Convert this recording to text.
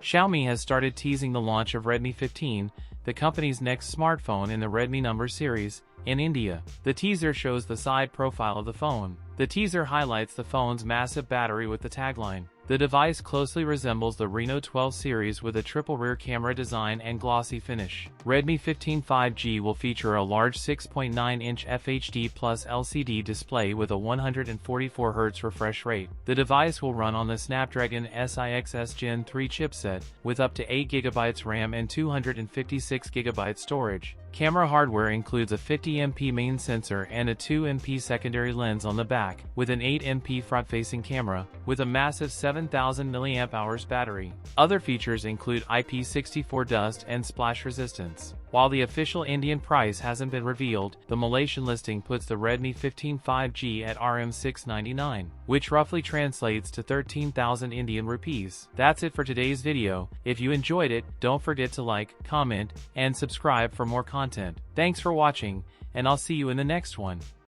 Xiaomi has started teasing the launch of Redmi 15, the company's next smartphone in the Redmi number series, in India. The teaser shows the side profile of the phone. The teaser highlights the phone's massive battery with the tagline. The device closely resembles the Reno 12 series with a triple rear camera design and glossy finish. Redmi 15 5G will feature a large 6.9-inch FHD Plus LCD display with a 144Hz refresh rate. The device will run on the Snapdragon SIXS Gen 3 chipset, with up to 8GB RAM and 256GB storage. Camera hardware includes a 50MP main sensor and a 2MP secondary lens on the back, with an 8MP front-facing camera, with a massive 7000 mAh battery. Other features include IP64 dust and splash resistance. While the official Indian price hasn't been revealed, the Malaysian listing puts the Redmi 15 5G at Rm699, which roughly translates to 13,000 Indian rupees. That's it for today's video. If you enjoyed it, don't forget to like, comment, and subscribe for more content. Thanks for watching, and I'll see you in the next one.